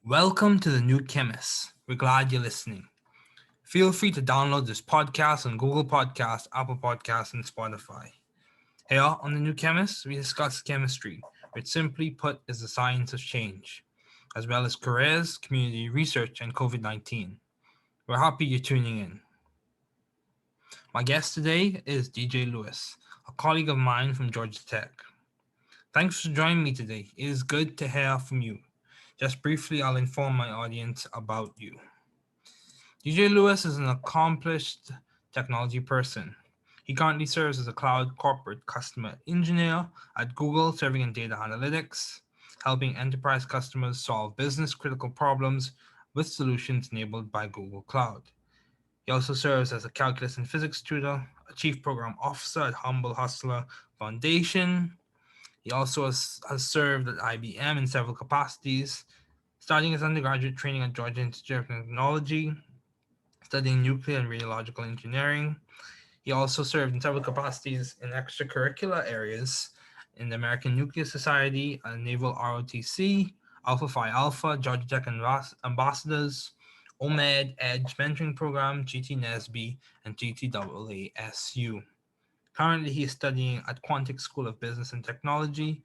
Welcome to the new Chemist. We're glad you're listening. Feel free to download this podcast on Google Podcasts, Apple Podcasts, and Spotify. Here on the new Chemist, we discuss chemistry, which simply put is the science of change, as well as careers, community research, and COVID-19. We're happy you're tuning in. My guest today is DJ Lewis, a colleague of mine from Georgia Tech. Thanks for joining me today. It is good to hear from you. Just briefly, I'll inform my audience about you. DJ Lewis is an accomplished technology person. He currently serves as a cloud corporate customer engineer at Google, serving in data analytics, helping enterprise customers solve business critical problems with solutions enabled by Google Cloud. He also serves as a calculus and physics tutor, a chief program officer at Humble Hustler Foundation. He also has served at IBM in several capacities, starting his undergraduate training at Georgia Institute of Technology, studying nuclear and radiological engineering. He also served in several capacities in extracurricular areas in the American Nuclear Society, Naval ROTC, Alpha Phi Alpha, Georgia Tech Ambassadors, OMED, EDGE Mentoring Program, GT NESB, and GTAASU. Currently, he is studying at Quantic School of Business and Technology,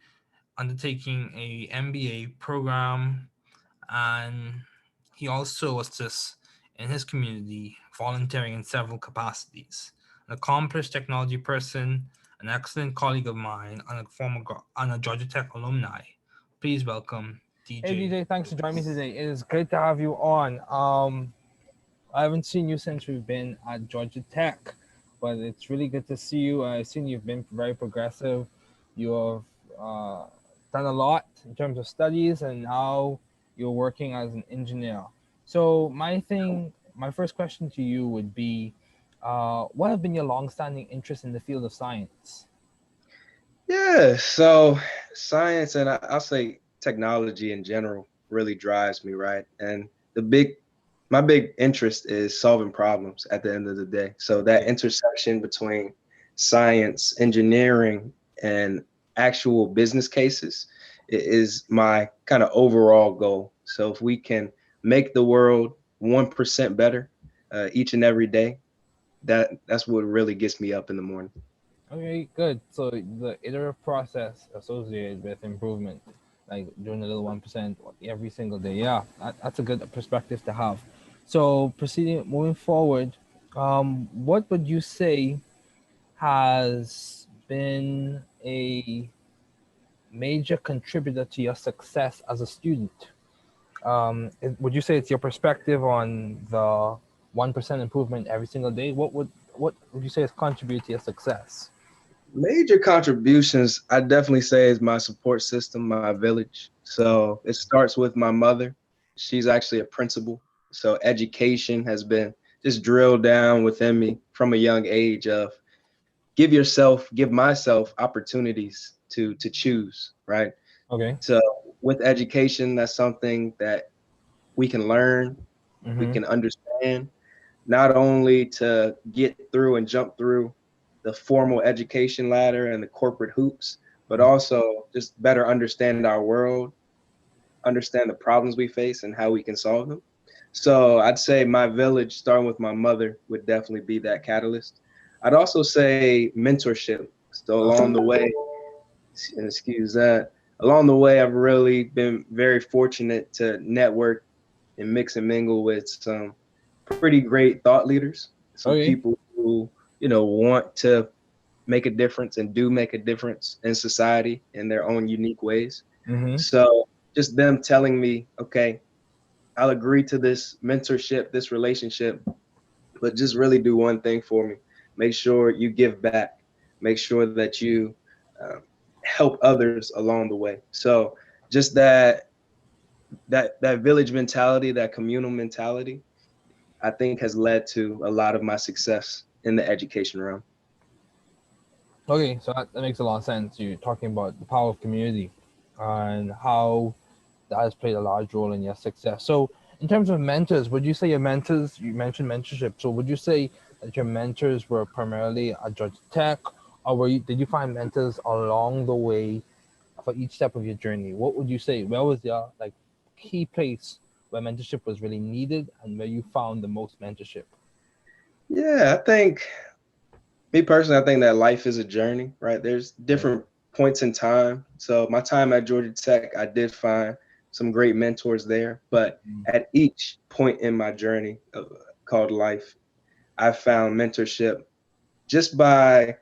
undertaking a MBA program, and he also assists in his community, volunteering in several capacities. An accomplished technology person, an excellent colleague of mine, and a Georgia Tech alumni. Please welcome DJ. Hey DJ, thanks for joining me today. It is great to have you on. I haven't seen you since we've been at Georgia Tech, but it's really good to see you. I've seen you've been very progressive. You have done a lot in terms of studies, and now you're working as an engineer. So my first question to you would be, what have been your long-standing interests in the field of science? Yeah, so science and I'll say technology in general really drives me, right? And my big interest is solving problems at the end of the day. So that intersection between science, engineering, and actual business cases is my kind of overall goal. So if we can make the world 1% better each and every day, that's what really gets me up in the morning. Okay, good. So the iterative process associated with improvement, like doing a little 1% every single day. Yeah, that's a good perspective to have. So moving forward, what would you say has been a major contributor to your success as a student? Would you say it's your perspective on the 1% improvement every single day? What would you say has contributed to your success? Major contributions, I definitely say, is my support system, my village. So it starts with my mother. She's actually a principal. So education has been just drilled down within me from a young age of give myself opportunities to choose, right? Okay. So with education, that's something that we can learn, we Mm-hmm. can understand, not only to get through and jump through the formal education ladder and the corporate hoops, but also just better understand our world, understand the problems we face and how we can solve them. So I'd say my village, starting with my mother, would definitely be that catalyst. I'd also say mentorship. So along the way, excuse that, along the way, I've really been very fortunate to network and mix and mingle with some pretty great thought leaders, some Okay. people who, want to make a difference and do make a difference in society in their own unique ways. Mm-hmm. So just them telling me, okay, I'll agree to this mentorship, this relationship, but just really do one thing for me. Make sure you give back. Make sure that you uh, help others along the way. So just that village mentality, that communal mentality, I think has led to a lot of my success in the education realm. Okay, so that makes a lot of sense. You're talking about the power of community and how that has played a large role in your success. So, in terms of mentors, would you say your mentors, you mentioned mentorship, so would you say that your mentors were primarily at Georgia Tech, or did you find mentors along the way for each step of your journey? What would you say? Where was your key place where mentorship was really needed and where you found the most mentorship? Yeah, I think me personally, I think that life is a journey, right? There's different points in time. So my time at Georgia Tech, I did find some great mentors there, but at each point in my journey called life, I found mentorship just by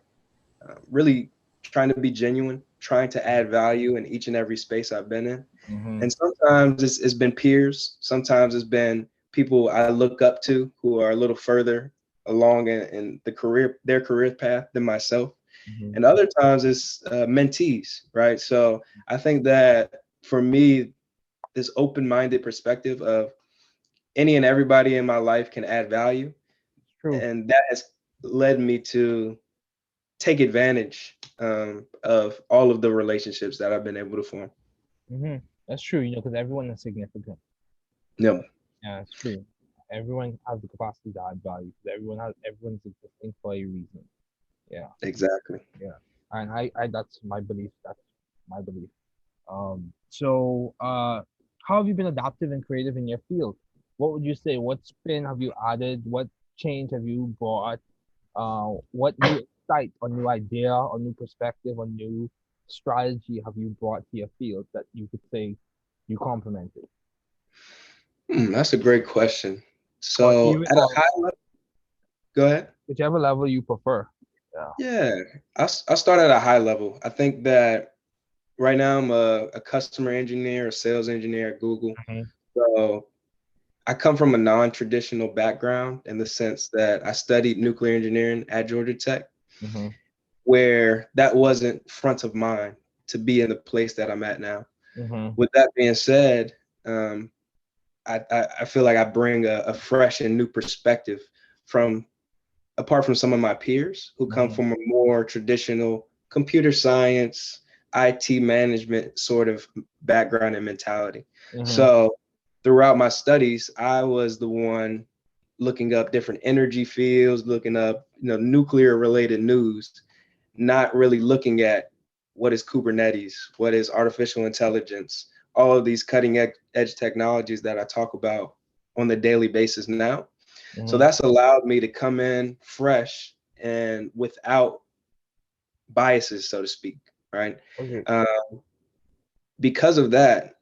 really trying to be genuine, trying to add value in each and every space I've been in. Mm-hmm. And sometimes it's been peers, sometimes it's been people I look up to who are a little further along in their career path than myself. Mm-hmm. And other times it's mentees, right? So I think that for me, this open-minded perspective of any and everybody in my life can add value, True. and that has led me to take advantage of all of the relationships that I've been able to form. Mm-hmm. That's true, because everyone is significant. Yeah, Yeah, that's true. Everyone has the capacity to add value. Everyone's existing for a reason. Yeah, exactly. yeah. And I that's my belief. That's my belief. So how have you been adaptive and creative in your field? What would you say? What spin have you added? What change have you brought? What new insight or new idea or new perspective or new strategy have you brought to your field that you could say you complemented? That's a great question. Or So even at a or high level, go ahead. whichever level you prefer. Yeah. Yeah, I start at a high level. I think that right now I'm a customer engineer, a sales engineer at Google. Hmm. So I come from a non-traditional background in the sense that I studied nuclear engineering at Georgia Tech, Hmm. where that wasn't front of mind to be in the place that I'm at now. Hmm. With that being said, um, I feel like I bring a fresh and new perspective from apart from some of my peers who come Hmm. from a more traditional computer science, IT management sort of background and mentality. Hmm. So throughout my studies, I was the one looking up different energy fields, looking up, nuclear related news, not really looking at what is Kubernetes, what is artificial intelligence, all of these cutting edge technologies that I talk about on the daily basis now. So Hmm. that's allowed me to come in fresh and without biases, so to speak, right? Okay. Uh, because of that,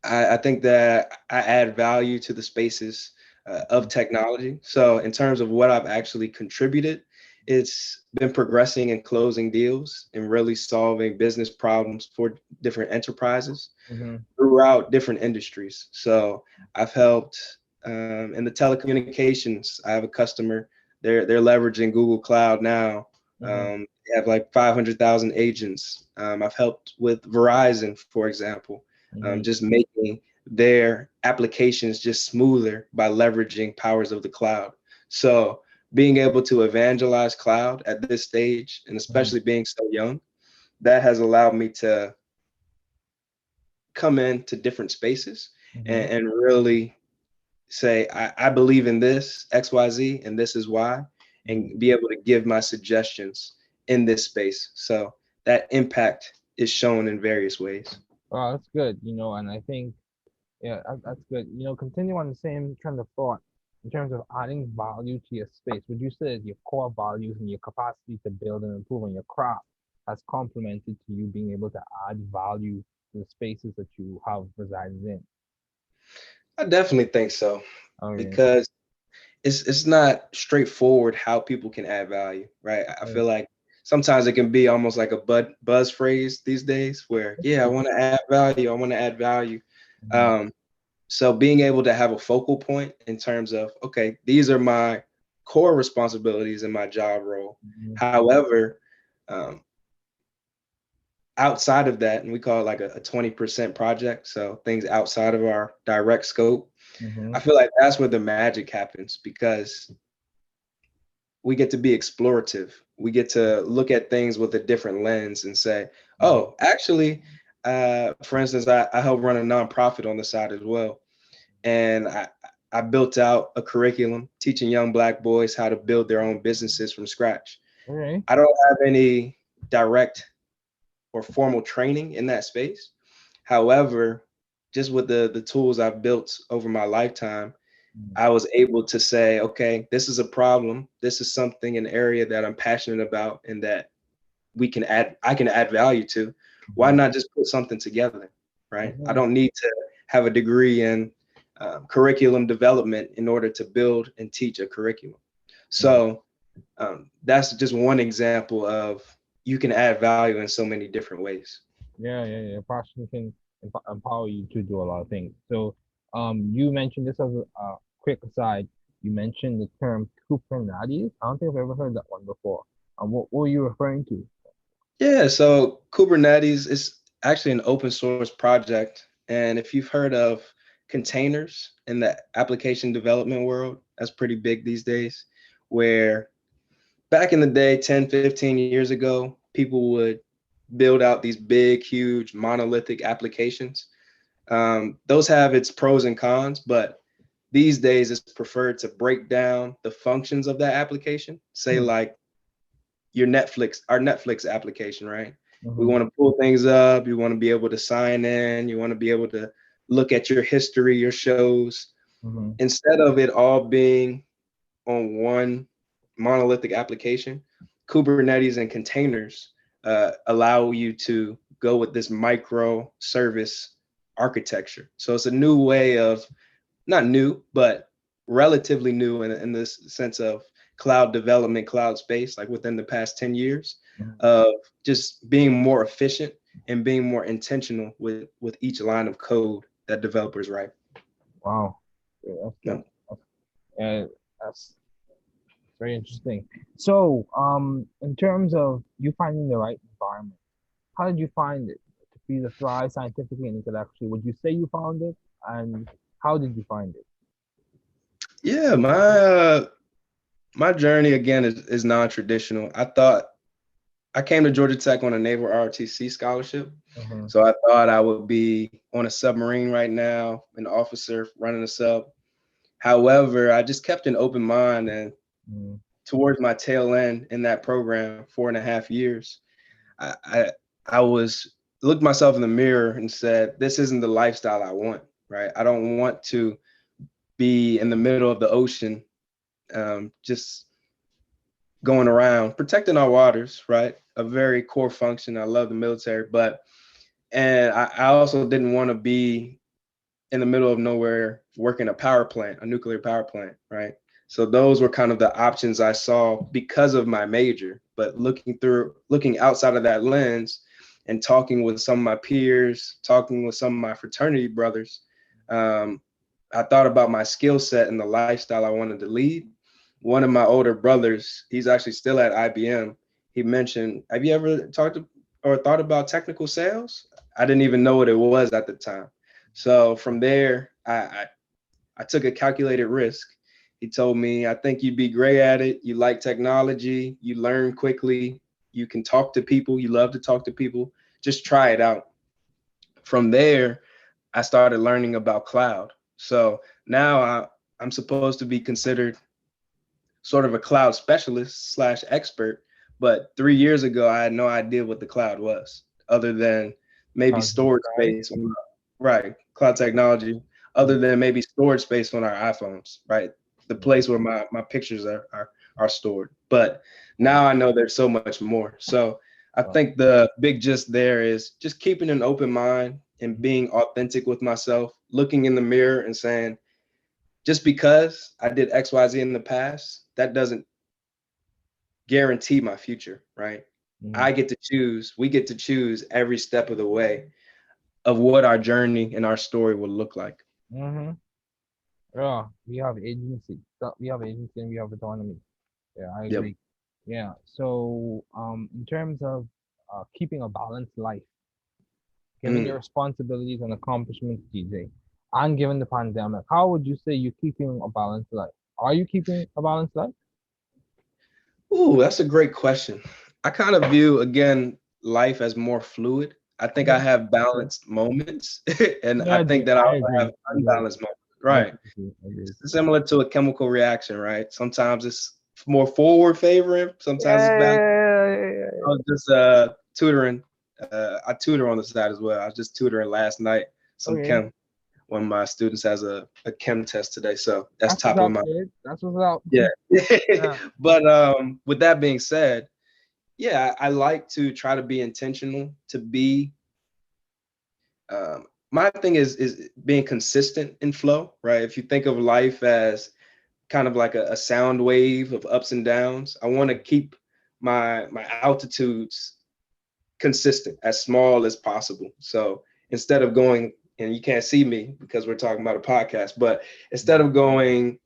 I think that I add value to the spaces of technology. So in terms of what I've actually contributed, it's been progressing and closing deals and really solving business problems for different enterprises Hmm. throughout different industries. So I've helped in the telecommunications. I have a customer. They're leveraging Google Cloud now. Hmm. They have like 500,000 agents. I've helped with Verizon, for example, Hmm. just making their applications just smoother by leveraging powers of the cloud. So being able to evangelize cloud at this stage, and Hmm. especially being so young, that has allowed me to come into different spaces Hmm. and really say, I believe in this XYZ and this is why, and be able to give my suggestions in this space. So that impact is shown in various ways. Well, that's good, and I think, yeah, that's good. Continue on the same trend of thought in terms of adding value to your space. Would you say that your core values and your capacity to build and improve on your craft has complemented to you being able to add value to the spaces that you have resided in? I definitely think so, Okay. because it's not straightforward how people can add value, right? I Right. feel like sometimes it can be almost like a buzz phrase these days where, That's yeah, I true. want to add value. I want to add value. Mhm. Um, So being able to have a focal point in terms of, okay, these are my core responsibilities in my job role. Mhm. However, um, outside of that, and we call it like a 20% project, so things outside of our direct scope, I Mhm. feel like that's where the magic happens because we get to be explorative. We get to look at things with a different lens and say, Mhm. oh, actually, for instance, I help run a nonprofit on the side as well. And I built out a curriculum teaching young Black boys how to build their own businesses from scratch. All right. I don't have any direct or formal training in that space. However, just with the tools I've built over my lifetime, I was able to say, okay, this is a problem. This is something, an area that I'm passionate about and that I can add value to. Why not just put something together, right? I don't need to have a degree in curriculum development in order to build and teach a curriculum. So that's just one example of you can add value in so many different ways. Yeah. Passion can empower you to do a lot of things. So, you mentioned this as a quick aside. You mentioned the term Kubernetes. I don't think I've ever heard that one before. What were you referring to? Yeah, so Kubernetes is actually an open source project. And if you've heard of containers in the application development world, that's pretty big these days, where back in the day, 10, 15 years ago, people would build out these big, huge, monolithic applications. Those have its pros and cons, but these days it's preferred to break down the functions of that application. Say like our Netflix application, right? We want to pull things up. You want to be able to sign in. You want to be able to look at your history, your shows, instead of it all being on one monolithic application. Kubernetes and containers allow you to go with this micro service architecture. So it's a new way of, not new, but relatively new in this sense of cloud development, cloud space, like within the past 10 years of just being more efficient and being more intentional with each line of code that developers write. Wow. Yeah, that's very interesting. So, in terms of you finding the right environment, how did you find it to be to thrive scientifically and intellectually? Would you say you found it, and how did you find it? Yeah, my journey again is non-traditional. I came to Georgia Tech on a Naval ROTC scholarship. So I thought I would be on a submarine right now, an officer running a sub. However, I just kept an open mind, and towards my tail end in that program, 4.5 years, I I was looked myself in the mirror and said, this isn't the lifestyle I want, right? I don't want to be in the middle of the ocean, just going around protecting our waters, right? A very core function. I love the military, and I also didn't want to be in the middle of nowhere working a nuclear power plant, right? So those were kind of the options I saw because of my major. But looking outside of that lens and talking with some of my peers, talking with some of my fraternity brothers, I thought about my skill set and the lifestyle I wanted to lead. One of my older brothers, he's actually still at IBM. He mentioned, have you ever thought about technical sales? I didn't even know what it was at the time. So from there, I took a calculated risk. He told me, I think you'd be great at it. You like technology, you learn quickly, you can talk to people, you love to talk to people. Just try it out. From there, I started learning about cloud. So now I'm supposed to be considered sort of a cloud specialist / expert. But 3 years ago, I had no idea what the cloud was, other than maybe storage space, right? Cloud technology, other than maybe storage space on our iPhones, right? The place where my pictures are stored. But now I know there's so much more. So I think the big gist there is just keeping an open mind and being authentic with myself, looking in the mirror and saying, just because I did XYZ in the past, that doesn't guarantee my future, right? We get to choose every step of the way of what our journey and our story will look like. Yeah, we have agency. We have agency and we have autonomy. Yeah, I agree. Yeah. So, in terms of keeping a balanced life, given your responsibilities and accomplishments, DJ, and given the pandemic, how would you say you're keeping a balanced life? Are you keeping a balanced life? Ooh, that's a great question. I kind of view, again, life as more fluid. I think I have balanced moments, and I think that I also have unbalanced moments, right? It's similar to a chemical reaction, right? Sometimes it's more forward favoring, sometimes it's back. I was just tutoring. I tutor on the side as well. I was just tutoring last night some Okay. chem. One of my students has a chem test today, so that's That's what's top of up, my kid. That's what's up. yeah. Yeah. But with that being said, yeah, I like to try to be intentional, to be my thing is being consistent in flow, right? If you think of life as kind of like a sound wave of ups and downs, I want to keep my altitudes consistent, as small as possible. So instead of going, and you can't see me because we're talking about a podcast, but instead of going,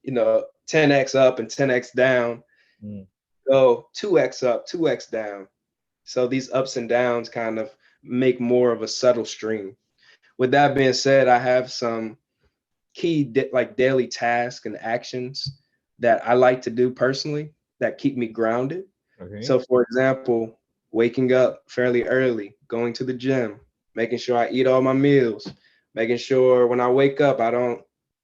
10x up and 10x down, Mm. go 2x up, 2x down. So these ups and downs kind of make more of a subtle stream. With that being said, I have some key like daily tasks and actions that I like to do personally that keep me grounded. Okay. So for example, waking up fairly early, going to the gym, making sure I eat all my meals, making sure when I wake up, I don't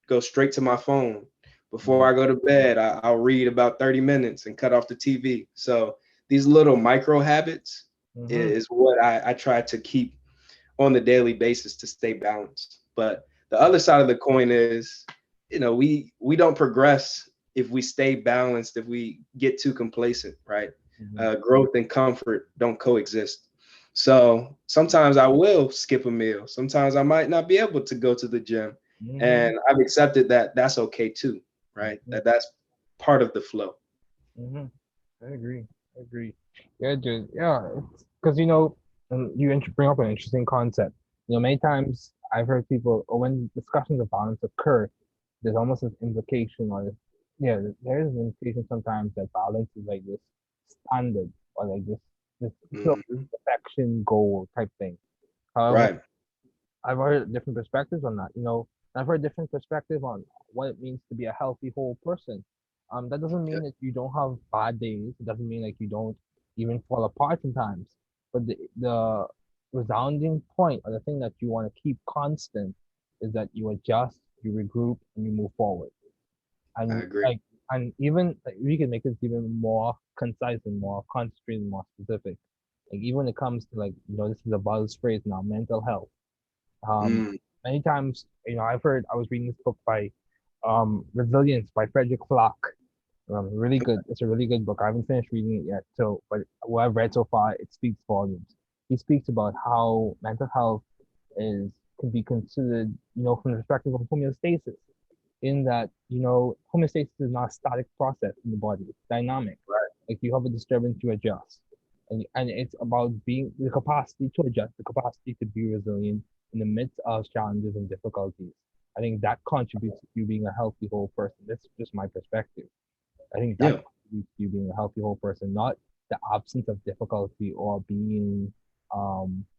go straight to my phone. Before I go to bed, I'll read about 30 minutes and cut off the TV. So these little micro habits is what I try to keep on the daily basis to stay balanced. But the other side of the coin is, we don't progress if we stay balanced, if we get too complacent, right? Growth and comfort don't coexist. So sometimes I will skip a meal. Sometimes I might not be able to go to the gym. And I've accepted that that's okay too, right? That's part of the flow. I agree. I agree. Yeah, dude. Yeah, because you bring up an interesting concept. Many times I've heard people, or when discussions of balance occur, there's almost this implication, or yeah, there is an implication sometimes that balance is like this standard, or like this pure Mhm. perfection goal type thing. However, Right. I've heard different perspectives on that. I've heard different perspective on what it means to be a healthy whole person. That doesn't Yeah. mean that you don't have bad days. It doesn't mean like you don't even fall apart sometimes. But the resounding point, or the thing that you want to keep constant, is that you adjust, you regroup, and you move forward. I And agree. like, and even like, we can make it even more concise and more concentrated and more specific. Like even when it comes to like, this is a buzz phrase now, mental health. um, Mm. Many times, I was reading this book by Resilience by Frederick Flock. Really good. It's a really good book. I haven't finished reading it yet. So, but what I've read so far, it speaks volumes. He speaks about how mental health is can be considered, from the perspective of homeostasis, in that, homeostasis is not a static process in the body. It's dynamic. Right. Like you have a disturbance, you adjust. And it's about being the capacity to adjust, the capacity to be resilient in the midst of challenges and difficulties. I think that contributes to you being a healthy whole person. That's just my perspective. I think that Yeah. contributes to you being a healthy whole person, not the absence of difficulty or being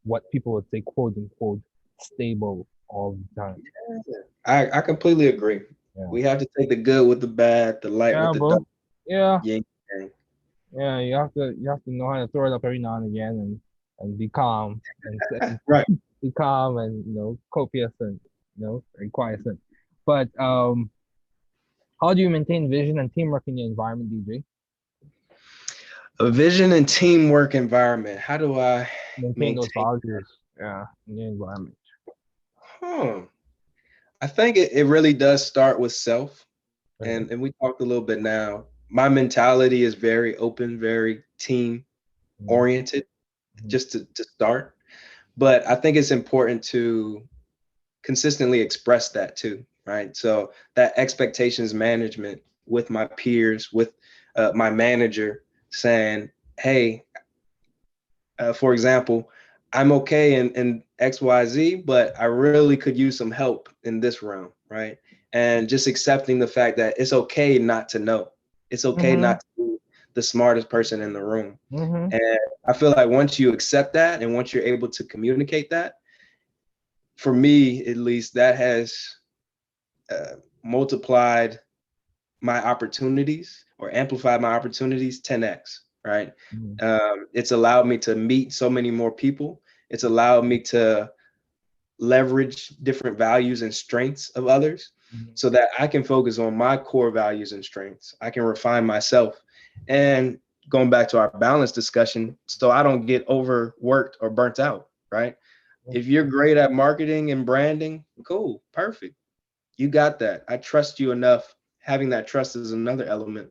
what people would say quote unquote stable all the time. I completely agree. Yeah. We have to take the good with the bad, the light with Yeah, the dark. bro. Yeah. Yin yang. Yeah, you have to know how to throw it up every now and again, and be calm and Right. be calm and copious and very quiescent. But how do you maintain vision and teamwork in your environment, DJ? A vision and teamwork environment. How do I Maintain those maintain? values, yeah, in your environment. Huh. I think it really does start with self. Okay. And we talked a little bit now. My mentality is very open, very team Mhm, oriented, mhm, just to start. But I think it's important to consistently express that too, right? So that expectations management with my peers, with my manager, saying, hey, for example, I'm okay in XYZ, but I really could use some help in this realm, right? And just accepting the fact that it's okay not to know. It's okay mhm, not to be the smartest person in the room. mhm, And I feel like once you accept that and once you're able to communicate that, for me at least, that has multiplied my opportunities or amplified my opportunities 10x, right? mhm, It's allowed me to meet so many more people. It's allowed me to leverage different values and strengths of others mhm, so that I can focus on my core values and strengths. I can refine myself. And going back to our balance discussion, so I don't get overworked or burnt out, right? If you're great at marketing and branding, cool, perfect. You got that. I trust you enough. Having that trust is another element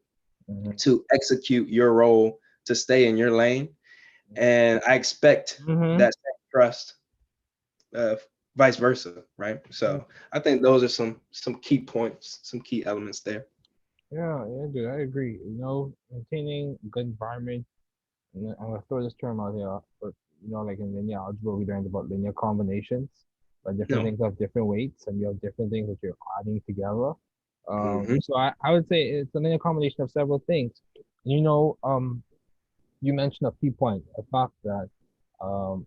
to execute your role, to stay in your lane. And I expect that same trust, uh, vice versa, right? So I think those are some key points, some key elements there. Yeah, dude, I agree. Maintaining a good environment. And I'm gonna throw this term out here, but like in linear algebra, we learned about linear combinations, but different No. things have different weights, and you have different things that you're adding together. Mhm. So I would say it's a linear combination of several things. You mentioned a key point, the fact that um,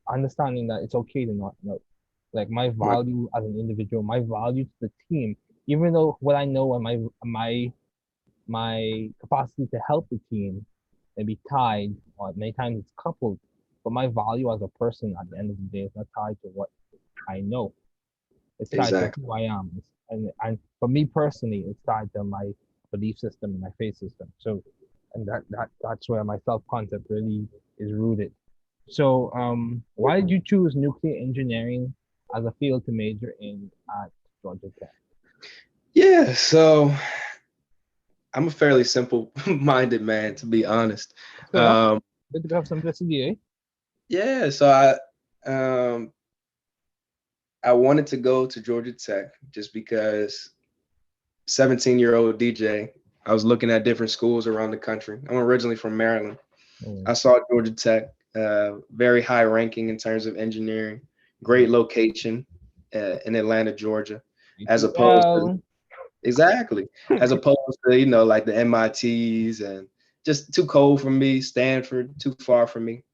understanding that it's okay to not know. Like my Right. value as an individual, my value to the team, even though what I know and my capacity to help the team may be tied, or many times it's coupled, but my value as a person at the end of the day is not tied to what I know. It's tied to Exactly. who I am. And for me personally, it's tied to my belief system and my faith system. So, and that's where my self concept really is rooted. So, why did you choose nuclear engineering as a field to major in at Georgia Tech? Yeah. So I'm a fairly simple minded man, to be honest. Good, huh? Um, Good to have simplicity, eh? yeah. So um, I wanted to go to Georgia Tech just because 17-year-old DJ, I was looking at different schools around the country. I'm originally from Maryland. Mm. I saw Georgia Tech, very high ranking in terms of engineering, great location in Atlanta, Georgia, as opposed to Well, exactly as opposed to like the MITs and just too cold for me. Stanford too far for me.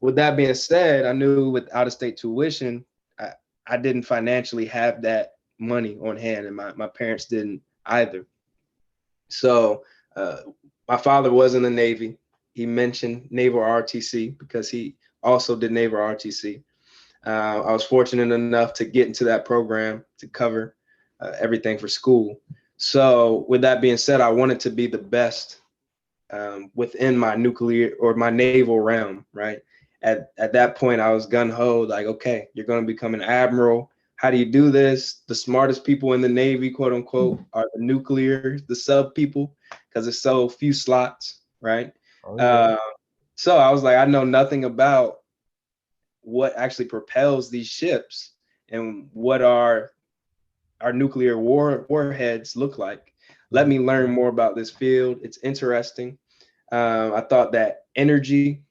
With that being said, I knew with out of state tuition, I, I didn't financially have that money on hand, and my parents didn't either. So uh, my father was in the Navy. He mentioned Naval RTC because he also did Naval RTC. I was fortunate enough to get into that program to cover everything for school. So with that being said, I wanted to be the best within my nuclear or my naval realm, right? At that point, I was gun ho, like, okay, you're going to become an admiral. How do you do this? The smartest people in the Navy, quote unquote, are the nuclear, the sub people, because there's so few slots, right? oh yeah. Uh, so I was like, I know nothing about what actually propels these ships and what our nuclear warheads look like. Let me learn more about this field. It's interesting. I thought that energy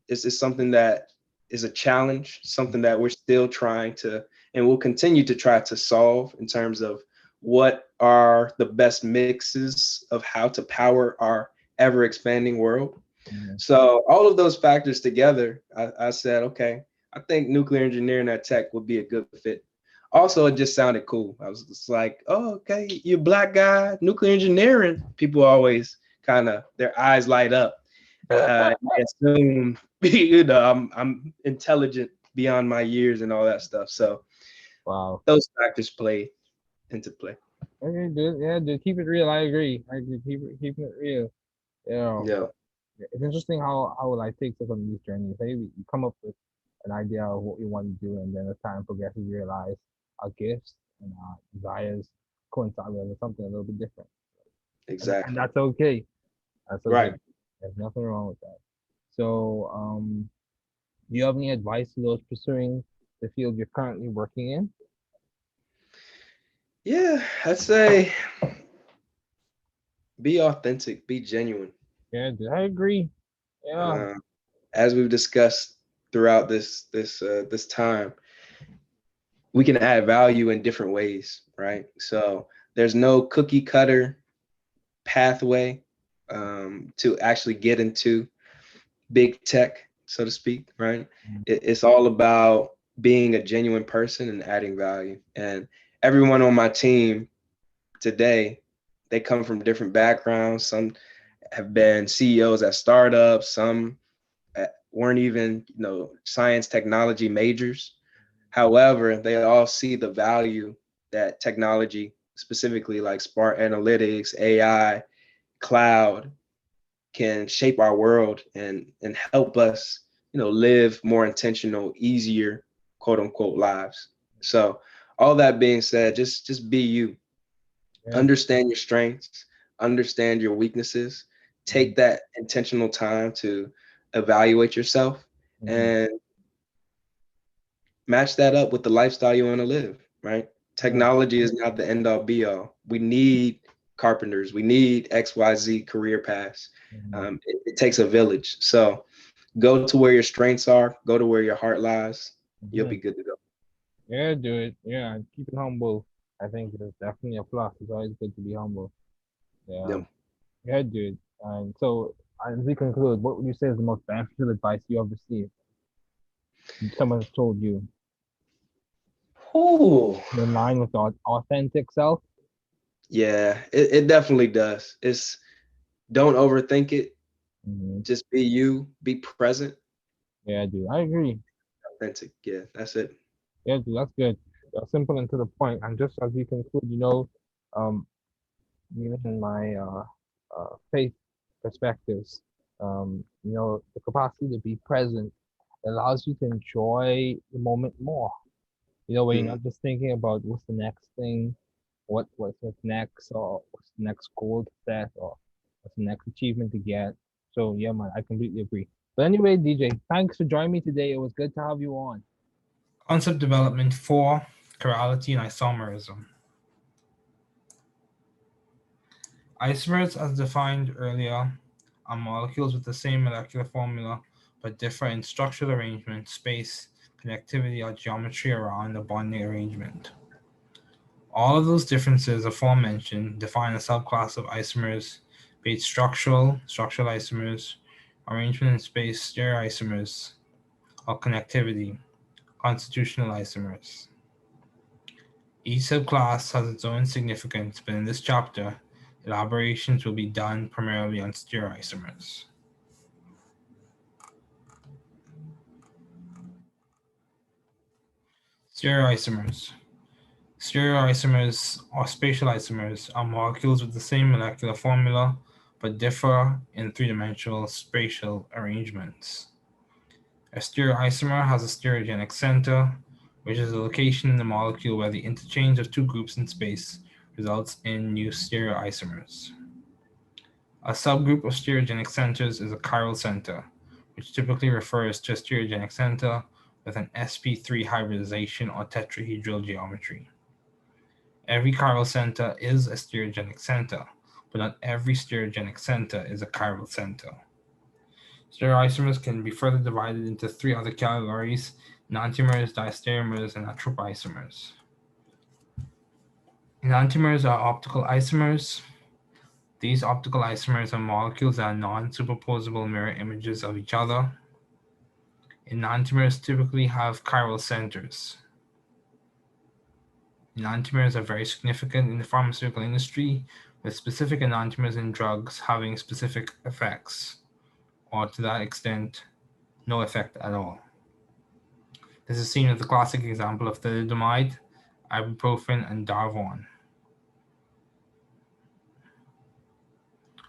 is something that is a challenge, something that we're still trying to, and we'll continue to try to solve in terms of what are the best mixes of how to power our ever expanding world. Mhm. So all of those factors together, I said, okay, I think nuclear engineering at Tech would be a good fit. Also, it just sounded cool. I was just like, oh, okay, you're a black guy, nuclear engineering. People always kind of their eyes light up. I assume I'm intelligent beyond my years and all that stuff. So Wow. those factors play into play. Okay, dude. Yeah, dude. Keep it real. I agree. I agree. Keeping it real. Yeah, But it's interesting how life takes us on these journeys. Hey, you come up with an idea of what you want to do, and then as time progresses, you realize our gifts and our desires coincide with something a little bit different, and exactly. that's okay. That's Right. okay. There's nothing wrong with that. So, do you have any advice to those pursuing the field you're currently working in? Yeah, I'd say be authentic, be genuine. Yeah, dude, I agree. Yeah. Uh, as we've discussed throughout this time, we can add value in different ways, right? So there's no cookie cutter pathway to actually get into big tech, so to speak, right? It's all about being a genuine person and adding value. And everyone on my team today, they come from different backgrounds. Some have been CEOs at startups. Some weren't even, science technology majors. However, they all see the value that technology, specifically like smart analytics, AI, cloud, can shape our world and help us live more intentional, easier, quote unquote, lives. So all that being said, just be you. Yeah. Understand your strengths, understand your weaknesses, take that intentional time to evaluate yourself and match that up with the lifestyle you want to live, right? Technology is not the end all be all. We need carpenters, we need XYZ career paths. It takes a village. So go to where your strengths are, go to where your heart lies. You'll be good to go. Yeah, do it. Yeah, keep it humble. I think it's definitely a plus. It's always good to be humble. Yeah. Yeah. Yeah, dude. And so, as we conclude, what would you say is the most beneficial advice you ever received? Someone has told you Ooh. in line with our authentic self. Yeah, it definitely does. It's don't overthink it. Mm-hmm. Just be you, be present, Yeah, dude. I agree. authentic. Yeah, that's it. Yeah, dude. That's good. Simple and to the point. And just as we conclude, um, even in my faith perspectives, the capacity to be present allows you to enjoy the moment more. Where you're Mm. not just thinking about what's the next thing, what's next, or what's the next goal to set, or what's the next achievement to get. So yeah, man, I completely agree. But anyway, DJ, thanks for joining me today. It was good to have you on. Concept development for chirality and isomerism. Isomers, as defined earlier, are molecules with the same molecular formula but differ in structural arrangement, space, connectivity, or geometry around the bonding arrangement. All of those differences aforementioned define a subclass of isomers, be it structural isomers, arrangement in space, stereoisomers, or connectivity, constitutional isomers. Each subclass has its own significance, but in this chapter, elaborations will be done primarily on stereoisomers. Stereoisomers. Stereoisomers or spatial isomers are molecules with the same molecular formula but differ in three-dimensional spatial arrangements. A stereoisomer has a stereogenic center, which is a location in the molecule where the interchange of two groups in space results in new stereoisomers. A subgroup of stereogenic centers is a chiral center, which typically refers to a stereogenic center with an sp3 hybridization or tetrahedral geometry. Every chiral center is a stereogenic center, but not every stereogenic center is a chiral center. Stereoisomers can be further divided into three other categories: enantiomers, diastereomers, and atropisomers. Enantiomers are optical isomers. These optical isomers are molecules that are non-superposable mirror images of each other. Enantiomers typically have chiral centers. Enantiomers are very significant in the pharmaceutical industry, with specific enantiomers in drugs having specific effects, or to that extent, no effect at all. This is seen with the classic example of thalidomide, ibuprofen, and Darvon,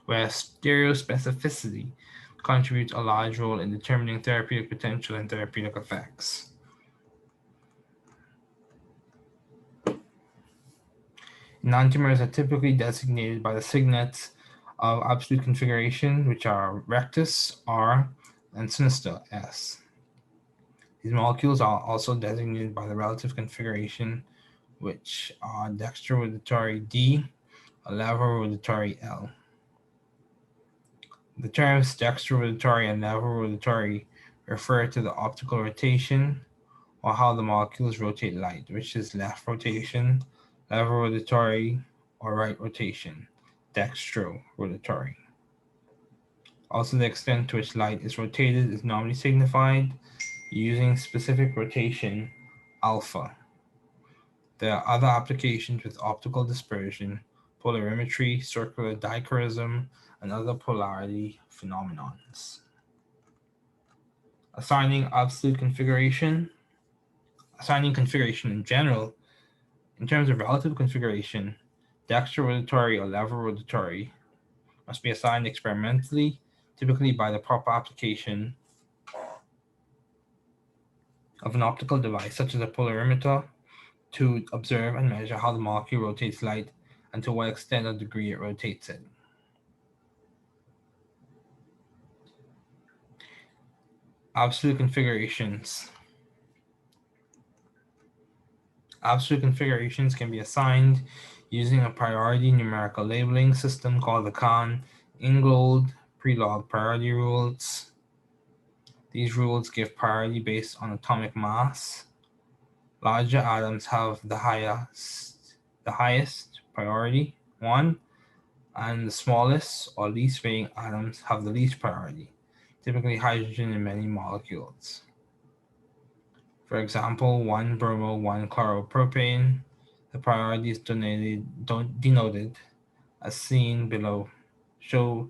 where stereospecificity contributes a large role in determining therapeutic potential and therapeutic effects. Enantiomers are typically designated by the signets of absolute configuration, which are rectus, R, and sinister, S. These molecules are also designated by the relative configuration, which are dextrorotatory D, or levorotatory L. The terms dextrorotatory and levorotatory refer to the optical rotation, or how the molecules rotate light, which is left rotation, levorotatory, or right rotation, dextrorotatory. Also, the extent to which light is rotated is normally signified using specific rotation, alpha. There are other applications with optical dispersion, polarimetry, circular dichroism, and other polarity phenomenons. Assigning configuration in general. In terms of relative configuration, dextrorotatory or levorotatory must be assigned experimentally, typically by the proper application of an optical device such as a polarimeter to observe and measure how the molecule rotates light and to what extent or degree it rotates it. Absolute configurations. Absolute configurations can be assigned using a priority numerical labeling system called the Kahn-Ingold pre-log priority rules. These rules give priority based on atomic mass. Larger atoms have the highest priority, 1, and the smallest or least weighing atoms have the least priority, typically hydrogen in many molecules. For example, 1 bromo, 1 chloropropane. The priority is denoted as seen below. Show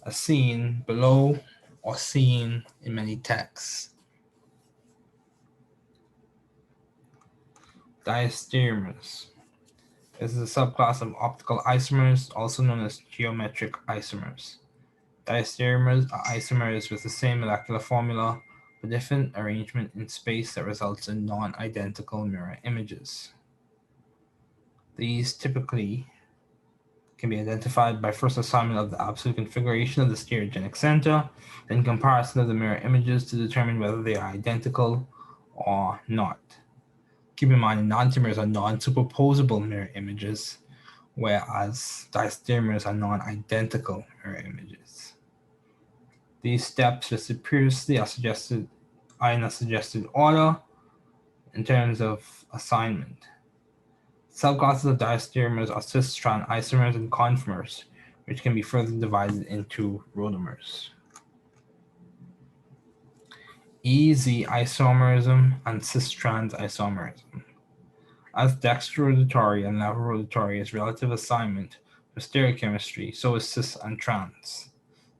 as seen below or seen in many texts. Diastereomers. This is a subclass of optical isomers, also known as geometric isomers. Diastereomers are isomers with the same molecular formula, but different arrangement in space that results in non-identical mirror images. These typically can be identified by first assignment of the absolute configuration of the stereogenic center, then comparison of the mirror images to determine whether they are identical or not. Keep in mind, enantiomers are non-superposable mirror images, whereas diastereomers are non-identical mirror images. These steps listed previously are in a suggested order in terms of assignment. Subclasses of diastereomers are cis-strand isomers and conformers, which can be further divided into rotamers. EZ isomerism and cis-trans isomerism. As dextrorotatory and levorotatory is relative assignment for stereochemistry, so is cis and trans.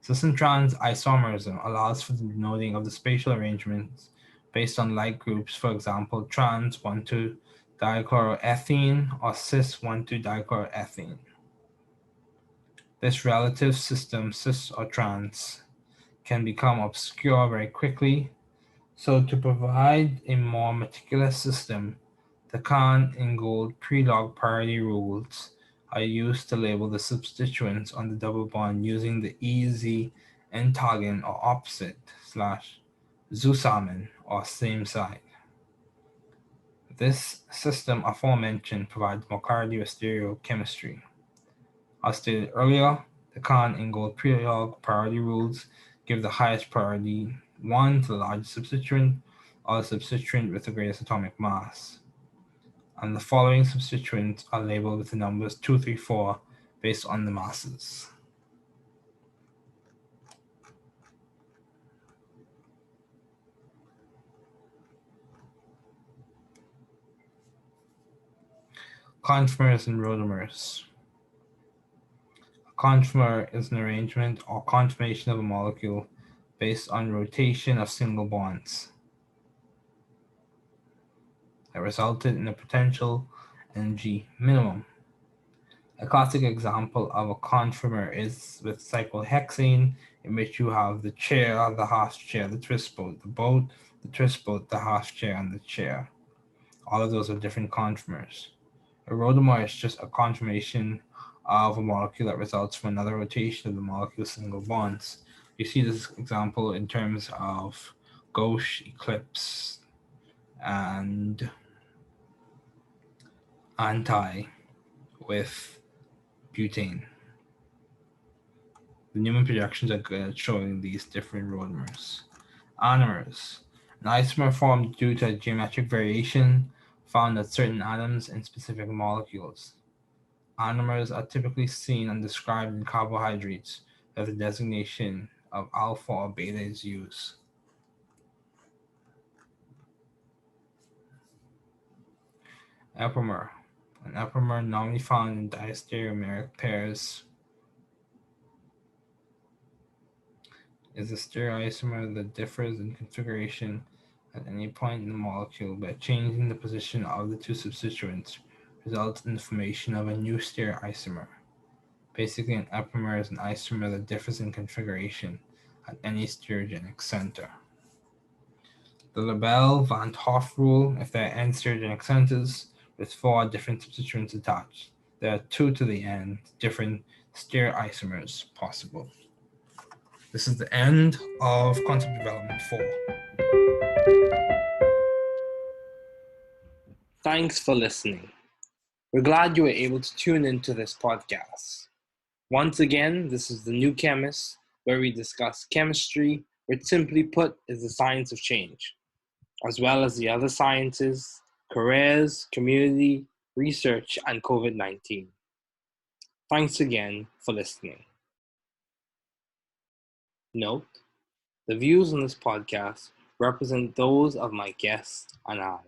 Cis and trans isomerism allows for the denoting of the spatial arrangements based on like groups, for example, trans 1,2-dichloroethene or cis 1,2-dichloroethene. This relative system, cis or trans, can become obscure very quickly. So to provide a more meticulous system, the Kahn-Ingold pre-log priority rules are used to label the substituents on the double bond using the EZ entogen or opposite / Zusammen or same side. This system aforementioned provides more clarity with stereochemistry. As stated earlier, the Kahn-Ingold pre-log priority rules give the highest priority 1 to the largest substituent or the substituent with the greatest atomic mass. And the following substituents are labeled with the numbers 2, 3, 4 based on the masses. Conformers and rotamers. A conformer is an arrangement or conformation of a molecule based on rotation of single bonds that resulted in a potential energy minimum. A classic example of a conformer is with cyclohexane, in which you have the chair, the half chair, the twist boat, the twist boat, the half chair, and the chair. All of those are different conformers. A rotamer is just a conformation of a molecule that results from another rotation of the molecule's single bonds. You see this example in terms of gauche, eclipse, and anti with butane. The Newman projections are good at showing these different rotamers. Anomers. An isomer formed due to a geometric variation found at certain atoms in specific molecules. Anomers are typically seen and described in carbohydrates where the designation of alpha or beta is used. Epimer. An epimer normally found in diastereomeric pairs is a stereoisomer that differs in configuration at any point in the molecule, but changing the position of the two substituents results in the formation of a new stereoisomer. Basically, an epimer is an isomer that differs in configuration at any stereogenic center. The Lebel-Van 't Hoff rule, if there are n stereogenic centers with 4 different substituents attached, there are 2 to the n different stereoisomers possible. This is the end of concept development 4. Thanks for listening. We're glad you were able to tune into this podcast. Once again, this is the New Chemist, where we discuss chemistry, which simply put is the science of change, as well as the other sciences, careers, community, research, and COVID-19. Thanks again for listening. Note, the views on this podcast represent those of my guests and I.